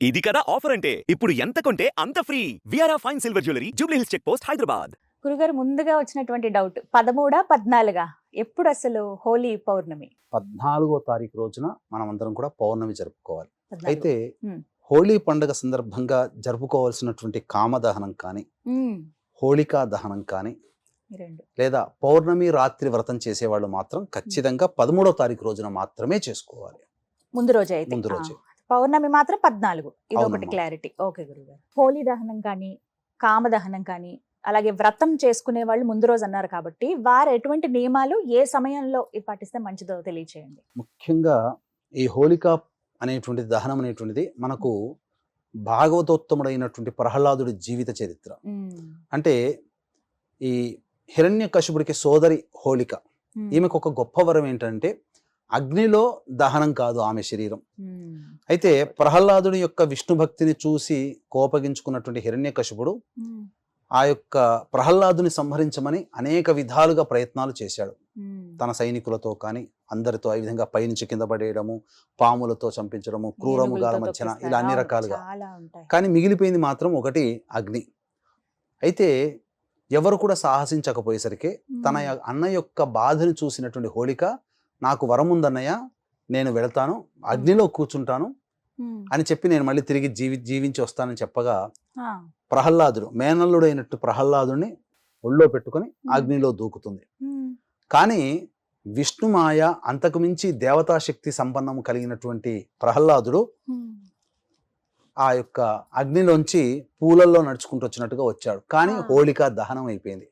ఇది కదా ఆఫర్ అంటే ఇప్పుడు ఎంత కొంటే అంత ఫ్రీ. విఆర్ఆ fine silver jewellery Jubilee Hills check post Hyderabad. గురుగారు ముందుగా వచ్చినటువంటి డౌట్ 13 14 ఎప్పుడు అసలు హోలీ పౌర్ణమి 14వ తారీఖు రోజున మనమందరం కూడా పౌర్ణమి జరుపుకోవాలి. 14. అయితే ఉమ్. హోలీ పండుగ సందర్భంగా జరుపుకోవాల్సినటువంటి కామదహనం కానీ ఉమ్. హోళికా దహనం కానీ ఈ రెండు లేదా పౌర్ణమి రాత్రి వ్రతం చేసేవాళ్ళు మాత్రం ఖచ్చితంగా 13వ తారీఖు రోజున మాత్రమే చేసుకోవాలి. ముందు రోజు అయితే ముందు రోజే. పౌర్ణమి మాత్రం 14 ఇది ఒకటి అవునమ్మా. క్లారిటీ. ఓకే గురుగారు. హోలీ దహనం కానీ కామదహనం కానీ అలాగే వ్రతం చేసుకునే వాళ్ళు ముందు రోజు అన్నారు కాబట్టి వారు ఎటువంటి నియమాలు ఏ సమయంలో ఇది పాటిస్తే మంచిదో తెలియచేయండి. ముఖ్యంగా ఈ హోళికా అనేటువంటి దహనం అనేటువంటిది మనకు భాగవతోత్తముడైనటువంటి ప్రహ్లాదుడి జీవిత చరిత్ర. అంటే ఈ హిరణ్యకశిపుడికి సోదరి హోళిక, ఈమెకు ఒక గొప్ప వరం ఏంటంటే అగ్నిలో దహనం కాదు ఆమె శరీరం. అయితే ప్రహ్లాదుడి యొక్క విష్ణు భక్తిని చూసి కోపగించుకున్నటువంటి హిరణ్యకశిపుడు ఆ యొక్క ప్రహ్లాదుని సంహరించమని అనేక విధాలుగా ప్రయత్నాలు చేశాడు. తన సైనికులతో కానీ అందరితో ఈ విధంగా పైనుంచి కింద పడేయడము, పాములతో చంపించడము, క్రూరముగాల మధ్యన ఇలా అన్ని రకాలుగా. కానీ మిగిలిపోయింది మాత్రం ఒకటి అగ్ని. అయితే ఎవరు కూడా సాహసించకపోయేసరికి తన అన్న యొక్క బాధను చూసినటువంటి హోళిక, నాకు వరం ఉందన్నయ్య, నేను వెళతాను, అగ్నిలో కూర్చుంటాను అని చెప్పి నేను మళ్ళీ తిరిగి జీవించి వస్తానని చెప్పగా ప్రహ్లాదుడు మేనల్లుడైనట్టు ప్రహ్లాదుడిని ఒళ్ళో పెట్టుకుని అగ్నిలో దూకుతుంది. కానీ విష్ణుమాయ అంతకు మించి దేవతాశక్తి సంపన్నము కలిగినటువంటి ప్రహ్లాదుడు ఆ యొక్క అగ్నిలోంచి పూలల్లో నడుచుకుంటూ వచ్చినట్టుగా వచ్చాడు. కానీ హోళికా దహనం అయిపోయింది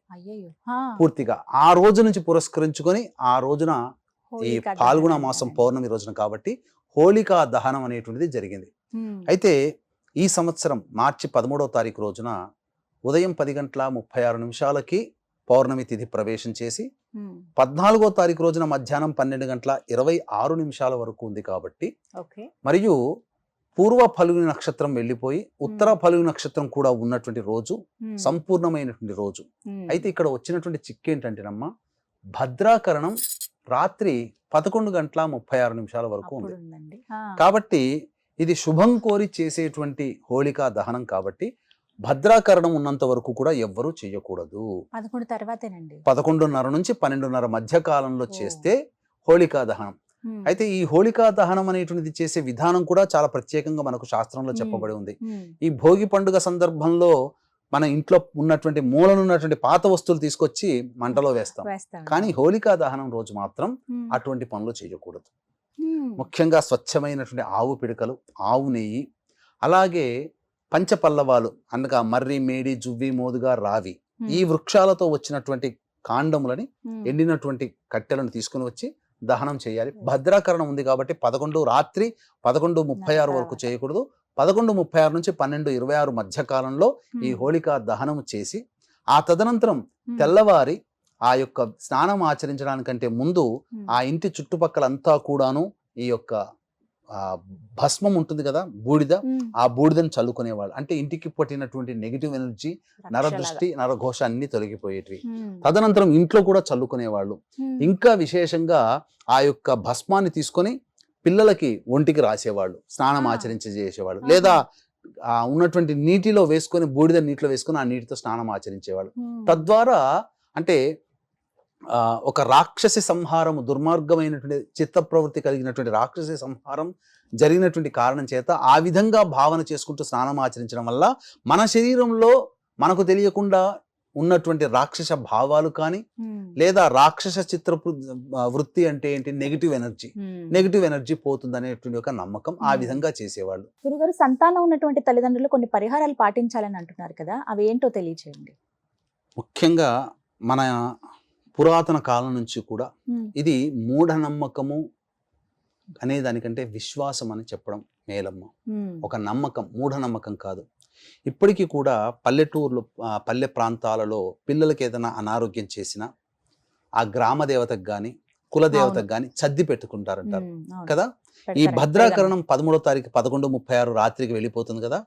పూర్తిగా. ఆ రోజు నుంచి పురస్కరించుకొని ఆ రోజున ఈ పాల్గొన మాసం పౌర్ణమి రోజున కాబట్టి హోళికా దహనం అనేటువంటిది జరిగింది. అయితే ఈ సంవత్సరం మార్చి 13వ తారీఖు రోజున ఉదయం 10:36 పౌర్ణమి తిథి ప్రవేశం చేసి 14వ తారీఖు రోజున మధ్యాహ్నం 12:26 వరకు ఉంది కాబట్టి, మరియు పూర్వ ఫల్గుని నక్షత్రం వెళ్ళిపోయి ఉత్తర ఫల్గుని నక్షత్రం కూడా ఉన్నటువంటి రోజు సంపూర్ణమైనటువంటి రోజు. అయితే ఇక్కడ వచ్చినటువంటి చిక్కు ఏంటంటేనమ్మా, భద్రాకరణం రాత్రి 11:36 వరకు ఉంది. కాబట్టి ఇది శుభం కోరి చేసేటువంటి హోళికా దహనం కాబట్టి భద్రాకరణం ఉన్నంత వరకు కూడా ఎవ్వరూ చేయకూడదు. 11:30 నుంచి 12:30 మధ్య కాలంలో చేస్తే హోళికా దహనం. అయితే ఈ హోళికా దహనం అనేటువంటిది చేసే విధానం కూడా చాలా ప్రత్యేకంగా మనకు శాస్త్రంలో చెప్పబడి ఉంది. ఈ భోగి పండుగ సందర్భంలో మన ఇంట్లో ఉన్నటువంటి మూలనున్నటువంటి పాత వస్తువులు తీసుకొచ్చి మంటలో వేస్తాం. కానీ హోళికా దహనం రోజు మాత్రం అటువంటి పనులు చేయకూడదు. ముఖ్యంగా స్వచ్ఛమైనటువంటి ఆవు పిడకలు, ఆవు నెయ్యి, అలాగే పంచపల్లవాలు అనగా మర్రి, మేడి, జువ్వి, మోదుగా, రావి ఈ వృక్షాలతో వచ్చినటువంటి కాండములని, ఎండినటువంటి కట్టెలను తీసుకుని వచ్చి దహనం చేయాలి. భద్రాకరణం ఉంది కాబట్టి రాత్రి 11:36 వరకు చేయకూడదు. 11:36 నుంచి 12:26 మధ్య కాలంలో ఈ హోళికా దహనం చేసి ఆ తదనంతరం తెల్లవారి ఆ యొక్క స్నానం ఆచరించడానికంటే ముందు ఆ ఇంటి చుట్టుపక్కలంతా కూడాను ఈ యొక్క భస్మం ఉంటుంది కదా, బూడిద, ఆ బూడిదని చల్లుకునేవాళ్ళు. అంటే ఇంటికి పట్టినటువంటి నెగిటివ్ ఎనర్జీ, నరదృష్టి, నరఘోష అన్ని తొలగిపోయేటివి. తదనంతరం ఇంట్లో కూడా చల్లుకునేవాళ్ళు. ఇంకా విశేషంగా ఆ యొక్క భస్మాన్ని తీసుకొని పిల్లలకి ఒంటికి రాసేవాళ్ళు, స్నానం చేసేవాళ్ళు. లేదా ఉన్నటువంటి నీటిలో వేసుకొని, బూడిద నీటిలో వేసుకొని ఆ నీటితో స్నానం ఆచరించేవాళ్ళు. తద్వారా అంటే ఒక రాక్షసి సంహారం, దుర్మార్గమైనటువంటి చిత్త ప్రవృత్తి కలిగినటువంటి రాక్షసి సంహారం జరిగినటువంటి కారణం చేత ఆ విధంగా భావన చేసుకుంటూ స్నానం ఆచరించడం వల్ల మన శరీరంలో మనకు తెలియకుండా ఉన్నటువంటి రాక్షస భావాలు కానీ, లేదా రాక్షస చిత్ర వృత్తి అంటే ఏంటి, నెగిటివ్ ఎనర్జీ పోతుంది అనేటువంటి ఒక నమ్మకం. ఆ విధంగా చేసేవాళ్ళు. గురుగారు, సంతానం ఉన్నటువంటి తల్లిదండ్రులు కొన్ని పరిహారాలు పాటించాలని అంటున్నారు కదా, అవి ఏంటో తెలియచేయండి. ముఖ్యంగా మన పురాతన కాలం నుంచి కూడా ఇది మూఢనమ్మకము అనే దానికంటే విశ్వాసం అని చెప్పడం మేలమ్మ. ఒక నమ్మకం, మూఢనమ్మకం కాదు. ఇప్పటికీ కూడా పల్లెటూర్లు, పల్లె ప్రాంతాలలో పిల్లలకి ఏదైనా అనారోగ్యం చేసినా ఆ గ్రామ దేవతకు కానీ కులదేవతకు కానీ చద్ది పెట్టుకుంటారంటారు కదా. ఈ భద్రాకరణం 13వ తారీఖు 11:36 రాత్రికి వెళ్ళిపోతుంది కదా.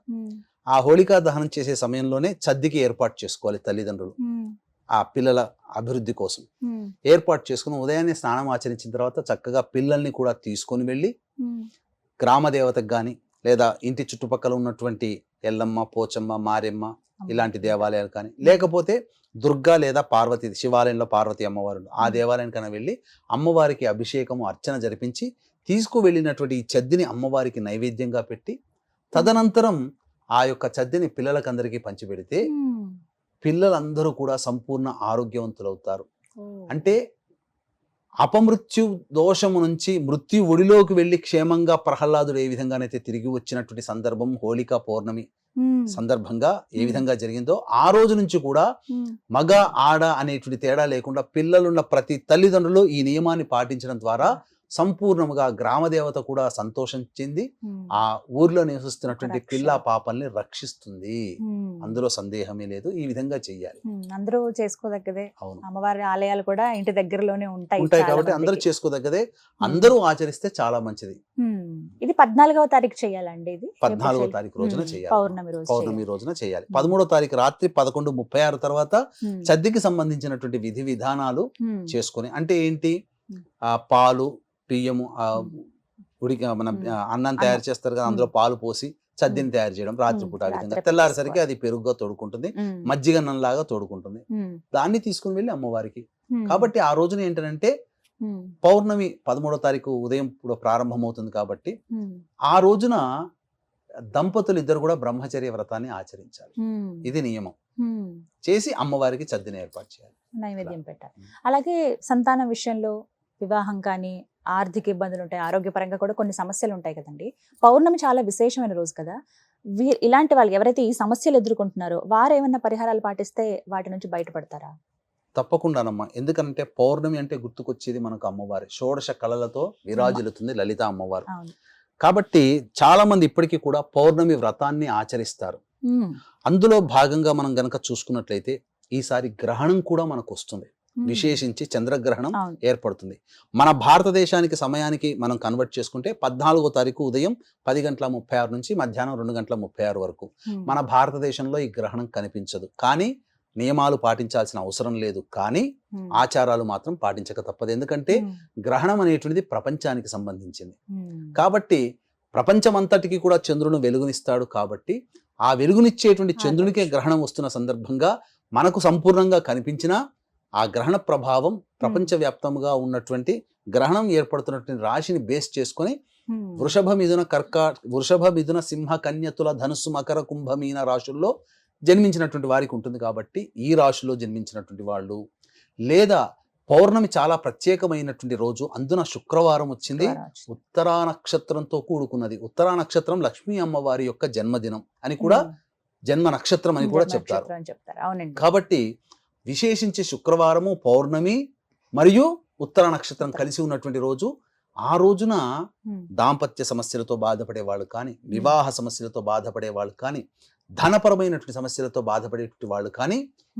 ఆ హోళికా దహనం చేసే సమయంలోనే చద్దికి ఏర్పాటు చేసుకోవాలి తల్లిదండ్రులు. ఆ పిల్లల అభివృద్ధి కోసం ఏర్పాటు చేసుకుని ఉదయాన్నే స్నానం ఆచరించిన తర్వాత చక్కగా పిల్లల్ని కూడా తీసుకొని వెళ్ళి గ్రామ దేవతకు కానీ లేదా ఇంటి చుట్టుపక్కల ఉన్నటువంటి ఎల్లమ్మ, పోచమ్మ, మారెమ్మ ఇలాంటి దేవాలయాలు కానీ, లేకపోతే దుర్గా లేదా పార్వతి, శివాలయంలో పార్వతి అమ్మవారు ఆ దేవాలయానికైనా వెళ్ళి అమ్మవారికి అభిషేకము, అర్చన జరిపించి తీసుకువెళ్ళినటువంటి ఈ చద్దిని అమ్మవారికి నైవేద్యంగా పెట్టి తదనంతరం ఆ యొక్క చద్దిని పిల్లలకందరికీ పంచిపెడితే పిల్లలందరూ కూడా సంపూర్ణ ఆరోగ్యవంతులవుతారు. అంటే అపమృత్యు దోషము నుంచి మృత్యు ఒడిలోకి వెళ్ళి క్షేమంగా ప్రహ్లాదుడు ఏ విధంగానైతే తిరిగి వచ్చినటువంటి సందర్భం హోళికా పౌర్ణమి సందర్భంగా ఏ విధంగా జరిగిందో ఆ రోజు నుంచి కూడా మగ ఆడ అనేటువంటి తేడా లేకుండా పిల్లలున్న ప్రతి తల్లిదండ్రులు ఈ నియమాన్ని పాటించడం ద్వారా సంపూర్ణముగా గ్రామదేవత కూడా సంతోషం చెంది ఆ ఊర్లో నివసిస్తున్నటువంటి పిల్ల పాపల్ని రక్షిస్తుంది. అందులో సందేహమే లేదు. ఈ విధంగా చెయ్యాలి. అందరూ చేసుకోదగ్గదే. అవును, అమ్మవారి ఆలయాలు కూడా ఇంటి దగ్గరలోనే ఉంటాయి కాబట్టి అందరూ చేసుకోదగ్గదే. అందరూ ఆచరిస్తే చాలా మంచిది. ఇది 14వ తారీఖు చేయాలండి. ఇది 14వ తారీఖు రోజున చేయాలి. పౌర్ణమి రోజున చేయాలి. 13వ తారీఖు రాత్రి 11:36 తర్వాత చద్దికి సంబంధించినటువంటి విధి విధానాలు చేసుకొని, అంటే ఏంటి, ఆ పాలు, బియ్యము, ఉడికి మన అన్నం తయారు చేస్తారు కదా, అందులో పాలు పోసి చద్దిని తయారు చేయడం రాత్రిపూట. ఆ విధంగా తెల్లారిసరికి అది పెరుగుగా తోడుకుంటుంది, మజ్జిగన్నంలాగా తోడుకుంటుంది. దాన్ని తీసుకుని వెళ్ళి అమ్మవారికి. కాబట్టి ఆ రోజున ఏంటంటే పౌర్ణమి 13వ తారీఖు ఉదయం కూడా ప్రారంభమవుతుంది కాబట్టి ఆ రోజున దంపతులు ఇద్దరు కూడా బ్రహ్మచర్య వ్రతాన్ని ఆచరించాలి. ఇది నియమం. చేసి అమ్మవారికి చద్దిని ఏర్పాటు చేయాలి, నైవేద్యం పెట్టాలి. అలాగే సంతానం విషయంలో వివాహం కానీ, ఆర్థిక ఇబ్బందులు ఉంటాయి, ఆరోగ్యపరంగా కూడా కొన్ని సమస్యలు ఉంటాయి కదండి. పౌర్ణమి చాలా విశేషమైన రోజు కదా. ఇలాంటి వాళ్ళు ఎవరైతే ఈ సమస్యలు ఎదుర్కొంటున్నారో వారు ఏమైనా పరిహారాలు పాటిస్తే వాటి నుంచి బయటపడతారా? తప్పకుండానమ్మా. ఎందుకంటే పౌర్ణమి అంటే గుర్తుకొచ్చేది మనకు అమ్మవారి షోడశ కళలతో విరాజిల్లుతుంది లలిత అమ్మవారు. కాబట్టి చాలా మంది ఇప్పటికీ కూడా పౌర్ణమి వ్రతాన్ని ఆచరిస్తారు. అందులో భాగంగా మనం గనక చూసుకున్నట్లయితే ఈసారి గ్రహణం కూడా మనకు వస్తుంది. విశేషించి చంద్రగ్రహణం ఏర్పడుతుంది. మన భారతదేశానికి సమయానికి మనం కన్వర్ట్ చేసుకుంటే 14వ తారీఖు ఉదయం 10:36 నుంచి మధ్యాహ్నం 2:36 వరకు మన భారతదేశంలో ఈ గ్రహణం కనిపించదు. కానీ నియమాలు పాటించాల్సిన అవసరం లేదు, కానీ ఆచారాలు మాత్రం పాటించక తప్పదు. ఎందుకంటే గ్రహణం అనేటువంటిది ప్రపంచానికి సంబంధించింది కాబట్టి ప్రపంచమంతటికి కూడా చంద్రుడు వెలుగునిస్తాడు. కాబట్టి ఆ వెలుగునిచ్చేటువంటి చంద్రునికే గ్రహణం వస్తున్న సందర్భంగా మనకు సంపూర్ణంగా కనిపించిన ఆ గ్రహణ ప్రభావం ప్రపంచవ్యాప్తంగా ఉన్నటువంటి గ్రహణం ఏర్పడుతున్నటువంటి రాశిని బేస్ చేసుకొని వృషభ మిథున సింహ కన్య తుల ధనుస్సు మకర కుంభ మీన రాశుల్లో జన్మించినటువంటి వారికి ఉంటుంది. కాబట్టి ఈ రాశిలో జన్మించినటువంటి వాళ్ళు, లేదా పౌర్ణమి చాలా ప్రత్యేకమైనటువంటి రోజు, అందున శుక్రవారం వచ్చింది, ఉత్తరా నక్షత్రంతో కూడుకున్నది. ఉత్తరా నక్షత్రం లక్ష్మీ అమ్మవారి యొక్క జన్మదినం అని కూడా, జన్మ నక్షత్రం అని కూడా చెప్తారు. కాబట్టి విశేషించి శుక్రవారము, పౌర్ణమి మరియు ఉత్తర నక్షత్రం కలిసి ఉన్నటువంటి రోజు. ఆ రోజున దాంపత్య సమస్యలతో బాధపడే వాళ్ళు కానీ, వివాహ సమస్యలతో బాధపడే వాళ్ళు కానీ, ధనపరమైనటువంటి సమస్యలతో బాధపడేటువంటి వాళ్ళు కానీ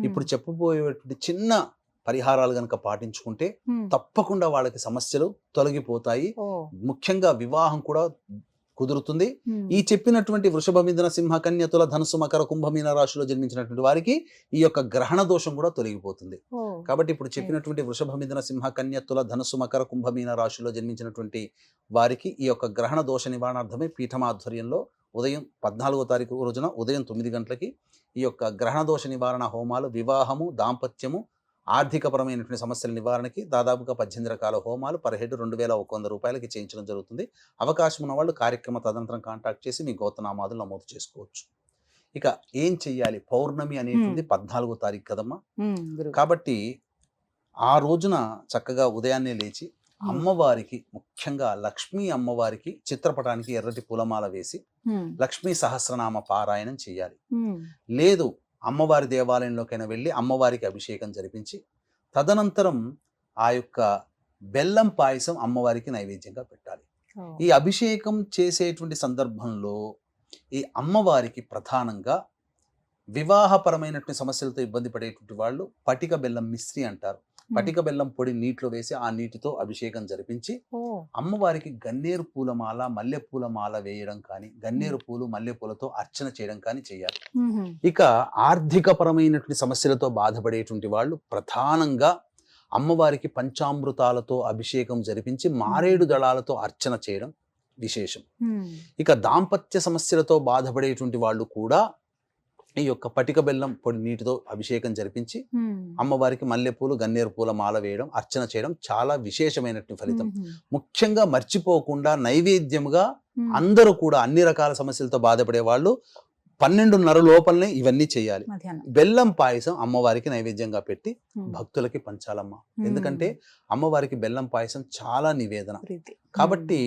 ఇప్పుడు చెప్పబోయేటువంటి చిన్న పరిహారాలు గనక పాటించుకుంటే తప్పకుండా వాళ్ళకి సమస్యలు తొలగిపోతాయి. ముఖ్యంగా వివాహం కూడా కుదురుతుంది. ఈ చెప్పినటువంటి వృషభ మిథున సింహ కన్య తుల ధనుసు మకర కుంభమీన రాశిలో జన్మించినటువంటి వారికి ఈ యొక్క గ్రహణ దోషం కూడా తొలగిపోతుంది. కాబట్టి ఇప్పుడు చెప్పినటువంటి వృషభ మిథున సింహ కన్య తుల ధనుసు మకర కుంభమీన రాశిలో జన్మించినటువంటి వారికి ఈ యొక్క గ్రహణ దోష నివారణార్థమే పీఠమాధ్వర్యంలో ఉదయం 14వ తారీఖు రోజున ఉదయం 9 గంటలకి ఈ యొక్క గ్రహణ దోష నివారణ హోమాలు, వివాహము, దాంపత్యము, ఆర్థికపరమైనటువంటి సమస్యల నివారణకి దాదాపుగా 18 రకాల హోమాలు పర్ హెడ్ 2,100 రూపాయలకి చేయించడం జరుగుతుంది. అవకాశం ఉన్న వాళ్ళు కార్యక్రమ తదనంతరం కాంటాక్ట్ చేసి మీ గోత్రనామాదులు నమోదు చేసుకోవచ్చు. ఇక ఏం చెయ్యాలి? పౌర్ణమి అనేటువంటి 14వ తారీఖు కదమ్మా. కాబట్టి ఆ రోజున చక్కగా ఉదయాన్నే లేచి అమ్మవారికి, ముఖ్యంగా లక్ష్మీ అమ్మవారికి చిత్రపటానికి ఎర్రటి పూలమాల వేసి లక్ష్మీ సహస్రనామ పారాయణం చేయాలి. లేదు అమ్మవారి దేవాలయంలోకైనా వెళ్ళి అమ్మవారికి అభిషేకం జరిపించి తదనంతరం ఆ యొక్క బెల్లం పాయసం అమ్మవారికి నైవేద్యంగా పెట్టాలి. ఈ అభిషేకం చేసేటువంటి సందర్భంలో ఈ అమ్మవారికి ప్రధానంగా వివాహపరమైనటువంటి సమస్యలతో ఇబ్బంది పడేటువంటి వాళ్ళు పటిక బెల్లం మిశ్రి అంటారు. పటిక బెల్లం పొడి నీటిలో వేసి ఆ నీటితో అభిషేకం జరిపించి అమ్మవారికి గన్నేరు పూలమాల, మల్లెపూల మాల వేయడం కానీ, గన్నేరు పూలు, మల్లెపూలతో అర్చన చేయడం కానీ చేయాలి. ఇక ఆర్థికపరమైనటువంటి సమస్యలతో బాధపడేటువంటి వాళ్ళు ప్రధానంగా అమ్మవారికి పంచామృతాలతో అభిషేకం జరిపించి మారేడు దళాలతో అర్చన చేయడం విశేషం. ఇక దాంపత్య సమస్యలతో బాధపడేటువంటి వాళ్ళు కూడా ఈ యొక్క పటిక బెల్లం పొడి నీటితో అభిషేకం జరిపించి అమ్మవారికి మల్లెపూలు గన్నేరు పూల మాల వేయడం, అర్చన చేయడం చాలా విశేషమైనటువంటి ఫలితం. ముఖ్యంగా మర్చిపోకుండా నైవేద్యముగా అందరూ కూడా అన్ని రకాల సమస్యలతో బాధపడే వాళ్ళు 12:30 లోపలనే ఇవన్నీ చేయాలి. బెల్లం పాయసం అమ్మవారికి నైవేద్యంగా పెట్టి భక్తులకి పంచాలమ్మ. ఎందుకంటే అమ్మవారికి బెల్లం పాయసం చాలా నివేదన. కాబట్టి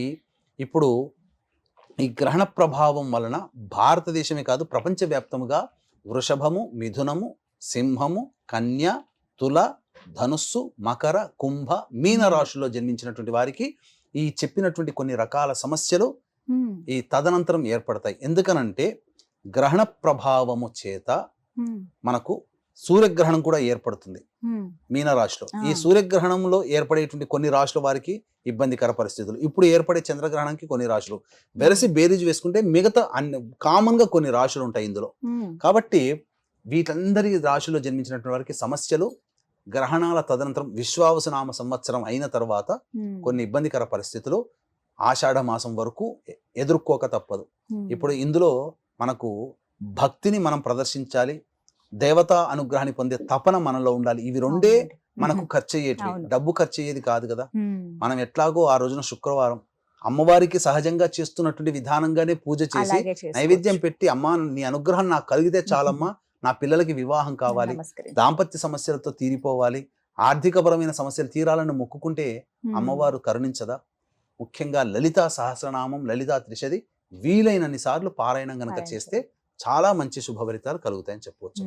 ఇప్పుడు ఈ గ్రహణ ప్రభావం వలన భారతదేశమే కాదు ప్రపంచవ్యాప్తముగా వృషభము, మిథునము, సింహము, కన్య, తుల, ధనుస్సు, మకర, కుంభ, మీన రాశుల్లో జన్మించినటువంటి వారికి ఈ చెప్పినటువంటి కొన్ని రకాల సమస్యలు ఈ తదనంతరం ఏర్పడతాయి. ఎందుకనంటే గ్రహణ ప్రభావము చేత మనకు సూర్యగ్రహణం కూడా ఏర్పడుతుంది మీనరాశిలో. ఈ సూర్యగ్రహణంలో ఏర్పడేటువంటి కొన్ని రాశుల వారికి ఇబ్బందికర పరిస్థితులు, ఇప్పుడు ఏర్పడే చంద్రగ్రహణానికి కొన్ని రాశులు వెరసి బేరీజు వేసుకుంటే మిగతా కామన్ గా కొన్ని రాశులు ఉంటాయి ఇందులో. కాబట్టి వీటందరి రాశుల్లో జన్మించినటువంటి వారికి సమస్యలు గ్రహణాల తదనంతరం విశ్వావసునామ సంవత్సరం అయిన తర్వాత కొన్ని ఇబ్బందికర పరిస్థితులు ఆషాఢ మాసం వరకు ఎదుర్కోక తప్పదు. ఇప్పుడు ఇందులో మనకు భక్తిని మనం ప్రదర్శించాలి, దేవతా అనుగ్రహాన్ని పొందే తపన మనలో ఉండాలి. ఇవి రెండే మనకు ఖర్చు అయ్యేటివి, డబ్బు ఖర్చు అయ్యేది కాదు కదా. మనం ఎట్లాగో ఆ రోజున శుక్రవారం అమ్మవారికి సహజంగా చేస్తున్నటువంటి విధానంగానే పూజ చేసి నైవేద్యం పెట్టి, అమ్మా నీ అనుగ్రహం నాకు కలిగితే చాలమ్మా, నా పిల్లలకి వివాహం కావాలి, దాంపత్య సమస్యలతో తీరిపోవాలి, ఆర్థికపరమైన సమస్యలు తీరాలని మొక్కుకుంటే అమ్మవారు కరుణించదా? ముఖ్యంగా లలితా సహస్రనామం, లలితా త్రిశది వీలైనన్ని సార్లు పారాయణం గనక చేస్తే చాలా మంచి శుభ ఫలితాలు కలుగుతాయని చెప్పవచ్చు.